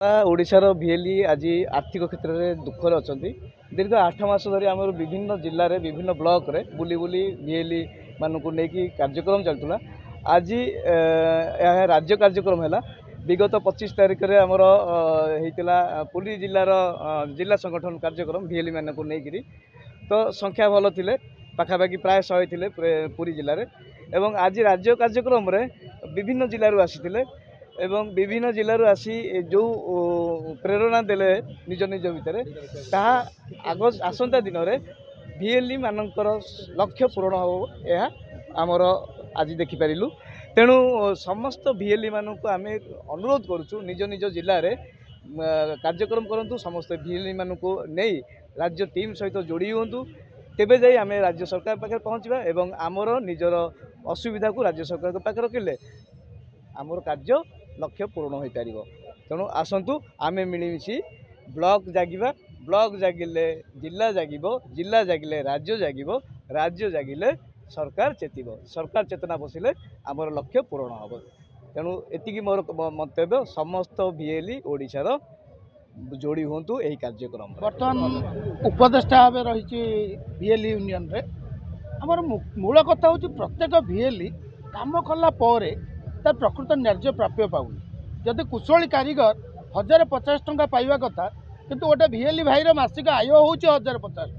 ओडिशार भिएली आज आर्थिक क्षेत्र में दुखरे अच्छा दीर्घ 8 मास धरी आम विभिन्न जिले में विभिन्न ब्लॉक रे बुली बुली भिएली मानक नहीं कार्यक्रम चलता। आज राज्य कार्यक्रम है विगत 25 तारिख में आमर होता पुरी जिलार जिला संगठन कार्यक्रम भिएली मानक नहीं तो संख्या भल थे पाखापाखि प्राय 100 थे पुरी जिले में एवं आज राज्य कार्यक्रम रे विभिन्न जिलूर आसी एवं विभिन्न जिलूर आसी जो प्रेरणा देले निज निज भितर ताहा आसंता दिन में भिएली मानकर लक्ष्य पूरण हो यह आमर आज देखिपारू। तेणु समस्त भिएली मानक आम अनुरोध करुचु निज निज जिले में कार्यक्रम करूँ समस्त भिएली मानक नहीं राज्य टीम सहित जोड़ी हूँ तेबे जाई आम राज्य सरकार पाखे पहुँचवा एवं आमर निजर असुविधा को राज्य सरकार के पाखे रखिले आमर कार्य लक्ष्य पूर्ण हो पार। तेणु आसतु आम मिलमिशि ब्लॉक जागिबा ब्लॉक जागिले जिला जागिबो जिला जागिले राज्य जागिबो राज्य जागिले सरकार चेतिब सरकार चेतना बसिले आमर लक्ष्य पूर्ण हम। तेणु एतिकी मोर मंतव्य समस्त भिएली ओडिशार जोड़ी हूँ यही कार्यक्रम। बर्तमान उपदेष्टा भाव रही भिएली यूनियन रे आमर मूल कथा हूँ प्रत्येक भिएली काम कला तार प्रकृत न्याय्य प्राप्य पाऊनी। जदि कुशली कारीगर 1050 टंका पाइबा कथा किंतु गोटे भिएली भाईर मासिक आय हूँ 1050 टंका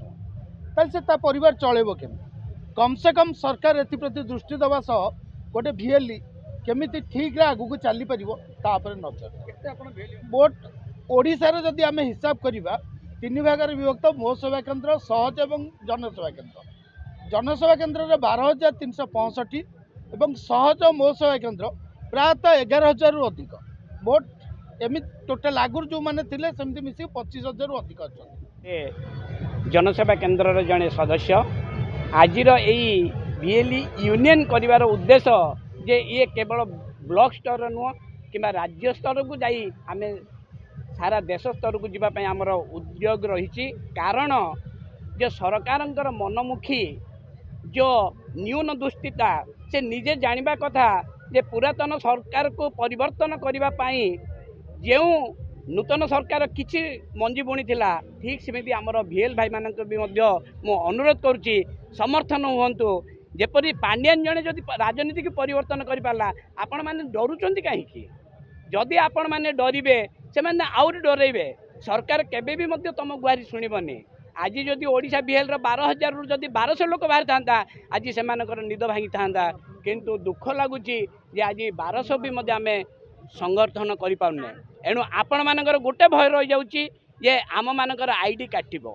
ताल से परिवार चलेब केमी कम से कम सरकार एप्रति दृष्टि देवा सह गोटे भिएली केमी ठीक आगू को चली पार नजर बोट ओडिशार जदि आम हिसाब करवा 3 भाग विभक्त मो सेवा केन्द्र सहज एवं जनसेवा केन्द्र जनसेवा केन्द्र 12,365 एवं सहज मो सेवा केन्द्र प्रायतः 11,000 रु अधिक मोट एमि टोटाल आगुर जो मैंने थे सेमती मिसिक 25,000 रु अधिक अच्छा जनसेवा केन्द्र जड़े सदस्य आज भिएली यूनियन कर उद्देश्य जे ये केवल ब्लॉक स्तर नुह कि राज्य स्तर को जाई आमे सारा देश स्तर को जीवाई आमर उद्योग रही कारण जो सरकार मनमुखी जो न्यून दुष्टिता से निजे जानिबा कथा जे पुरातन सरकार को परिवर्तन करने जो नूतन सरकार किछि मंजी बुणी थिला ठीक सेमती आमर भिएल भाई मानक भी मु अनुरोध करुच्ची समर्थन हुंतु जेपरी पांड्यान जने जदि राजनीति की परिवर्तन कर पाला आपण माने डरुचंती काहेकि जदि आपण माने डरिबे से माने आउर डरेबे सरकार केबे भी मध्य तुम गुहारी शुणबनी। आज जदि ओडिशा भिएल 12,000 रु जदि 1200 लोक बाहर था आज से निद भांगी था किंतु दुख लगुच आज 1200 भी आम संगठन करें एणु आपण मानकर गोटे भय रही जाऊँगी जे आम मानकर आईडी काटब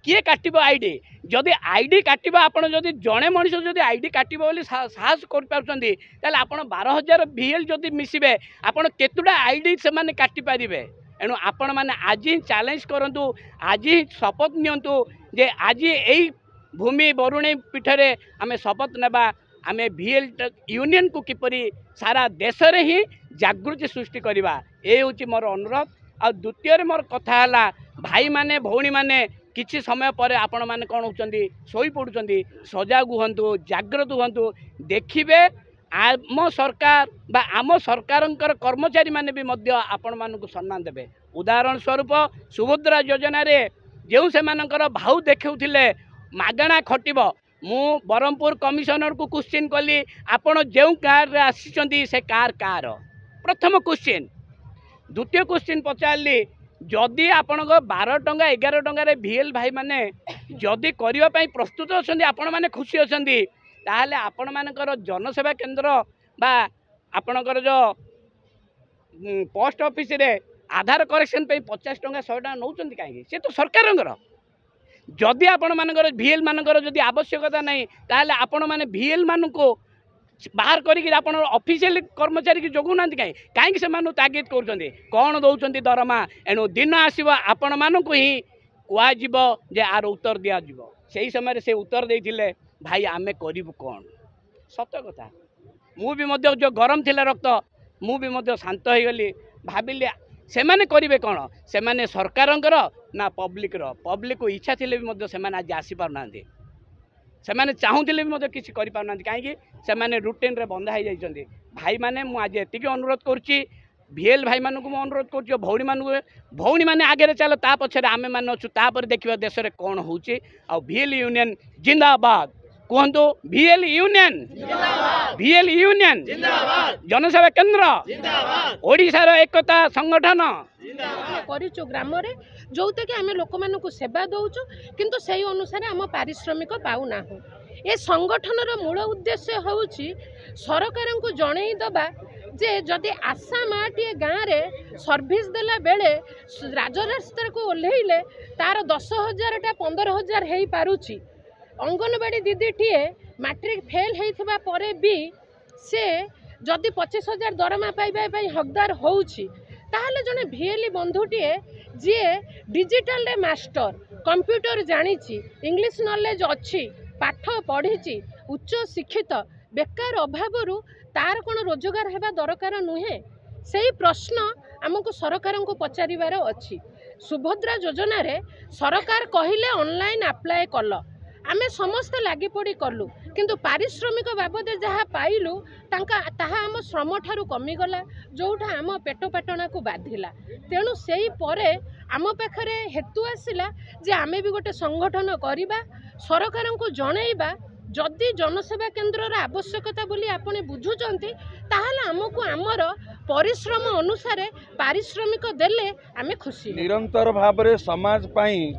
किए काटब आईडी जदि आईडी काटब आपड़ जदि जड़े मनीष जदि आईडी काटब बोली साहस कर आप 12,000 भिएल जदि मिसबे आपड़ केतुटा आईडी से काटिपारे एणु आपण मैंने आज ही चैलेंज करूँ आज ही शपथ नियंतु जे आज यही भूमि बरुणी पीठरे आम शपथ नेबा आम भिएल यूनियन को किपरि सारा देश रे ही जागृति सृष्टि करवा ये हूँ मोर अनुरोध। आ द्वितीय मोर कथा है भाई माने भौणी माने किछि समय पर आपण माने कौन होचंदी सोई पड़ुचंदी सजाग हुंतु जागृत हुंतु देखिबे आम सरकार बा आम सरकारंकर कर्मचारी माने भी मध्य आपण मानकु सम्मान देबे। उदाहरण स्वरूप सुभद्रा योजना रे जेउ से मानकर भाउ देखौथिले मागणा खटिब मु बरहमपुर कमिशनर को क्वेश्चन कली आपण जेउ कार रे आसीचंदी से कार कार प्रथम क्वेश्चन। द्वितीय क्वेश्चन पचारली जदि आपण 12 टंका 11 टंका भिएल भाई माने जदि करने प्रस्तुत अच्छा आपण मैंने खुशी अच्छा ताहले आपण मानकर जनसेवा केन्द्र बा आपणकर जो पोस्ट ऑफिस रे आधार करेक्शन पे 50 टंका 100 टंका नौकरी कहीं सी तो सरकार जदि आपण मानकर भिएल मानकर जदि आवश्यकता नहीं ताहले आपण माने भिएल मान को बाहर कर ऑफिशियल कर्मचारी की जगुना कहीं कहीं से तागिद कर कौन दौरान दरमा एणु दिन आसव आपण मानक ही कह आर उत्तर दिज्व से समय से उत्तर देते भाई आम करूँ कौन सत कथा मु भी जो गरम थिला रक्त मु भी शांत हो गली भाविली से मैंने करेंगे कौन से मैंने सरकार ना पब्लिक को इच्छा थी भी आज आसीपारना से चाहूले भी किसी करें कहीं से रुटीन रे बंधा हो जाती भाई मैंने मुझे एति अनुरोध करुच्ची VL भाई मानू अनुरोध कर भौणी मान भौणी मैंने आगे चल ता पछे आमे मान अच्छु तापर देखिए देश में कौन होची आ VL यूनियन जिंदाबाद कहतु VL यूनियन VL यूनियन जनसेवा केन्द्र ओडिशार एकता संगठन करूँ ग्राम जोते कि आम लोक मान सेवा दौचु किंतु से अनुसार आम पारिश्रमिक पाऊना ए संगठन मूल उद्देश्य हूँ सरकार को जनई दबा जे जदि आशा माटे गाँव में सर्विस देला बेले राजरास्ता को ओह्लैले तार 10,000 टा 15,000 हो पारुची अंगनवाड़ी दीदी टीए मैट्रिक फेल होइथिबा परे भी से जदि 25,000 दरमा पाइबा हकदार होउची ताहले जने VL बंधुटीए जी डिजिटल रे मास्टर कंप्यूटर जानिची इंग्लिश नॉलेज अच्छी पाठ पढ़ी उच्च शिक्षित बेकार अभाव तार कौन रोजगार हेबा दरकार नुहे से प्रश्न आमको सरकार को पचारिबार अच्छी सुभद्रा योजना रे सरकार कहिले ऑनलाइन अप्लाई कल आमे समस्त लागी पड़ी कलु किंतु पारिश्रमिक बाबद जहाँ पाइलु ताहा आम श्रम ठारू कमिगला जोटा आम पेट पाटना को बाधिला तेणु से परे आम पाखरे हेतु आसिला जे आमे भी गोटे संगठन करिबा सरकार को जनइबा जदि जनसेवा केन्द्र आवश्यकता बोली आपने बुझुचंती ताहले आमको आमर परिश्रम अनुसार पारिश्रमिक देले आमे खुशी निरंतर भाव में समाज पाई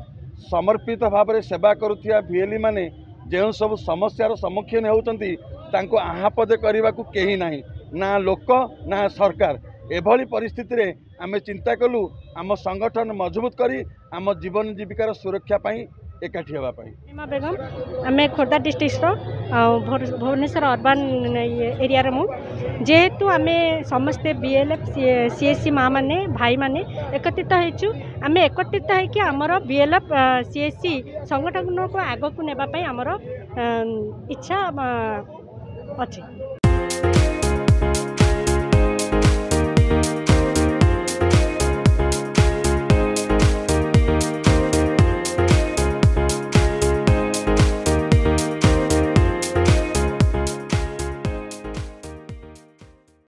समर्पित भाव में सेवा करुथिया VL माने जो सब समस्यार सम्मुखीन होउचंती तांको आहापदे करने को कहीं नहीं ना लोक ना सरकार एभली परिस्थिति रे आमे चिंता कलु आम संगठन मजबूत करी आम जीवन जीविकार सुरक्षा पाई एकाठी होगा रीमा बेगम आम खोर्धा डिस्ट्रिक्टर भुवनेश्वर अर्बान एरिया मु जेहेतु आम समस्ते BLF CSC माँ मैंने भाई मैंने एकत्रित होइछु आम एकत्रित होइकि आमर BLF CSC संगठन को आगक नेबापई आमर इच्छा अच्छी।